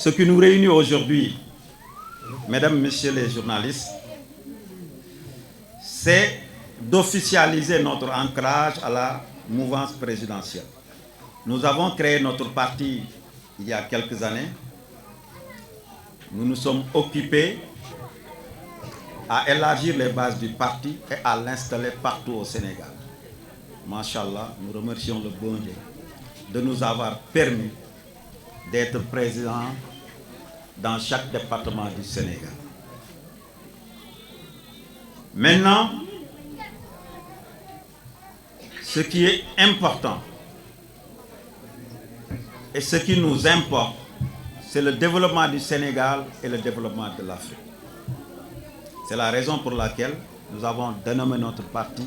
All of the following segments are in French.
Ce qui nous réunit aujourd'hui, mesdames, messieurs les journalistes, c'est d'officialiser notre ancrage à la mouvance présidentielle. Nous avons créé notre parti il y a quelques années. Nous nous sommes occupés à élargir les bases du parti et à l'installer partout au Sénégal. Masha'Allah, nous remercions le bon Dieu de nous avoir permis d'être présents dans chaque département du Sénégal. Maintenant, ce qui est important et ce qui nous importe, c'est le développement du Sénégal et le développement de l'Afrique. C'est la raison pour laquelle nous avons dénommé notre parti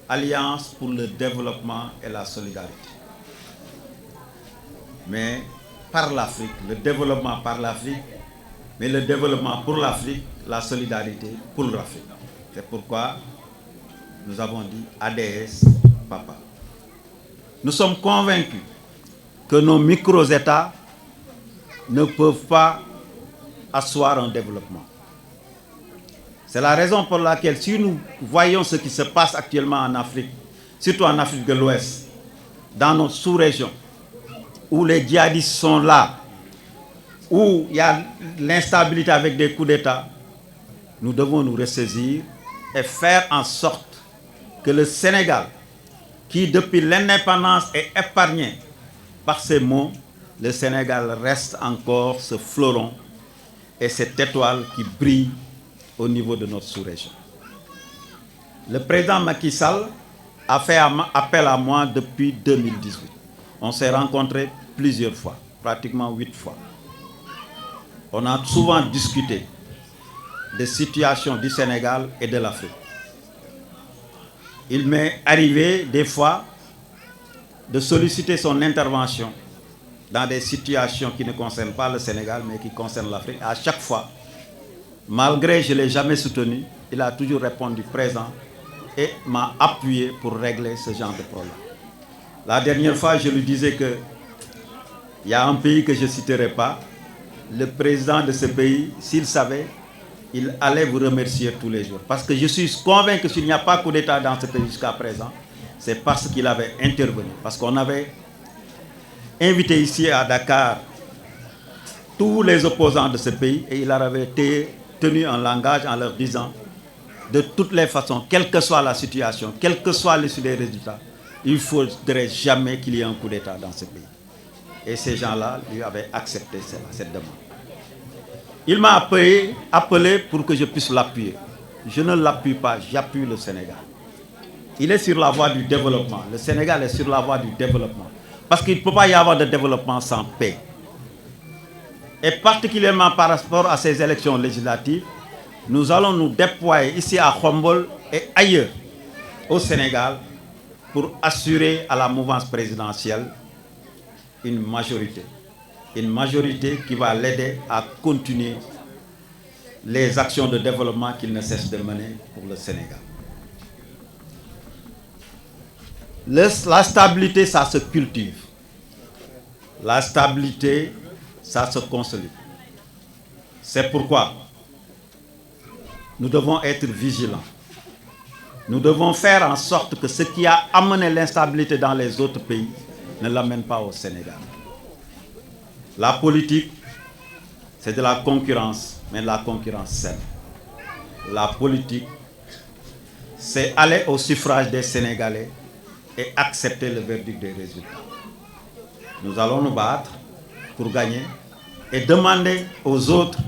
Alliance pour le développement et la solidarité. Mais par l'Afrique, le développement par l'Afrique, mais le développement pour l'Afrique, la solidarité pour l'Afrique. C'est pourquoi nous avons dit ADS Papa. Nous sommes convaincus que nos micro-États ne peuvent pas asseoir un développement. C'est la raison pour laquelle, si nous voyons ce qui se passe actuellement en Afrique, surtout en Afrique de l'Ouest, dans notre sous-région, où les djihadistes sont là, où il y a l'instabilité avec des coups d'État, nous devons nous ressaisir et faire en sorte que le Sénégal, qui depuis l'indépendance est épargné par ces maux, le Sénégal reste encore ce fleuron et cette étoile qui brille au niveau de notre sous-région. Le président Macky Sall a fait appel à moi depuis 2018. On s'est rencontrés plusieurs fois, pratiquement 8 fois. On a souvent discuté des situations du Sénégal et de l'Afrique. Il m'est arrivé des fois de solliciter son intervention dans des situations qui ne concernent pas le Sénégal, mais qui concernent l'Afrique. À chaque fois, malgré que je ne l'ai jamais soutenu, il a toujours répondu présent et m'a appuyé pour régler ce genre de problème. La dernière fois, je lui disais qu'il y a un pays que je ne citerai pas. Le président de ce pays, s'il savait, il allait vous remercier tous les jours. Parce que je suis convaincu que s'il n'y a pas coup d'État dans ce pays jusqu'à présent, c'est parce qu'il avait intervenu. Parce qu'on avait invité ici à Dakar tous les opposants de ce pays et il avait tenu un langage en leur disant de toutes les façons, quelle que soit la situation, quel que soit l'issue des résultats, il ne faudrait jamais qu'il y ait un coup d'État dans ce pays. Et ces gens-là lui avaient accepté cette demande. Il m'a appelé pour que je puisse l'appuyer. Je ne l'appuie pas, j'appuie le Sénégal. Il est sur la voie du développement. Le Sénégal est sur la voie du développement. Parce qu'il ne peut pas y avoir de développement sans paix. Et particulièrement par rapport à ces élections législatives, nous allons nous déployer ici à Khombol et ailleurs au Sénégal pour assurer à la mouvance présidentielle une majorité. Une majorité qui va l'aider à continuer les actions de développement qu'il ne cesse de mener pour le Sénégal. La stabilité, ça se cultive. La stabilité, ça se consolide. C'est pourquoi nous devons être vigilants. Nous devons faire en sorte que ce qui a amené l'instabilité dans les autres pays ne l'amène pas au Sénégal. La politique, c'est de la concurrence, mais de la concurrence saine. La politique, c'est aller au suffrage des Sénégalais et accepter le verdict des résultats. Nous allons nous battre pour gagner et demander aux autres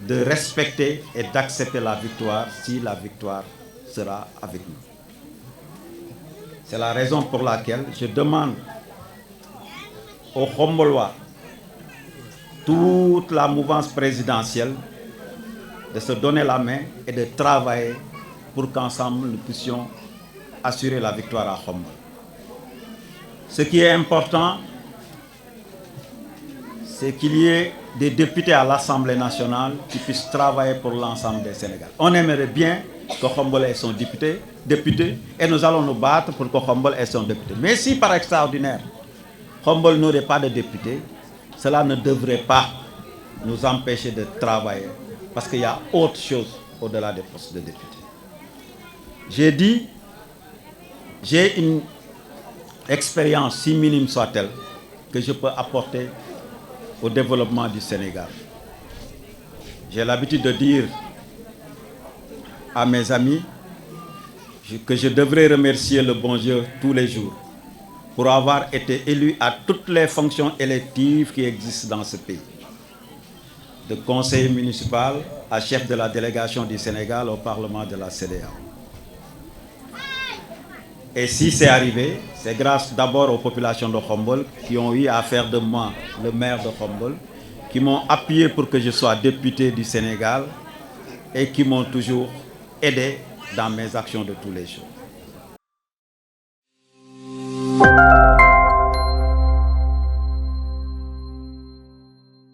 de respecter et d'accepter la victoire si la victoire sera avec nous. C'est la raison pour laquelle je demande aux Khombolois, toute la mouvance présidentielle, de se donner la main et de travailler pour qu'ensemble nous puissions assurer la victoire à Khombol. Ce qui est important, c'est qu'il y ait des députés à l'Assemblée nationale qui puissent travailler pour l'ensemble des Sénégalais. On aimerait bien que Khombol ait son député et nous allons nous battre pour que Khombol ait son député. Mais si par extraordinaire, Khombol n'aurait pas de député, cela ne devrait pas nous empêcher de travailler parce qu'il y a autre chose au-delà des postes de député. J'ai dit, j'ai une expérience, si minime soit-elle, que je peux apporter au développement du Sénégal. J'ai l'habitude de dire à mes amis que je devrais remercier le bon Dieu tous les jours pour avoir été élu à toutes les fonctions électives qui existent dans ce pays. De conseiller municipal à chef de la délégation du Sénégal au Parlement de la CEDEAO. Et si c'est arrivé, c'est grâce d'abord aux populations de Khombole qui ont eu à faire de moi le maire de Khombole, qui m'ont appuyé pour que je sois député du Sénégal et qui m'ont toujours aidé dans mes actions de tous les jours.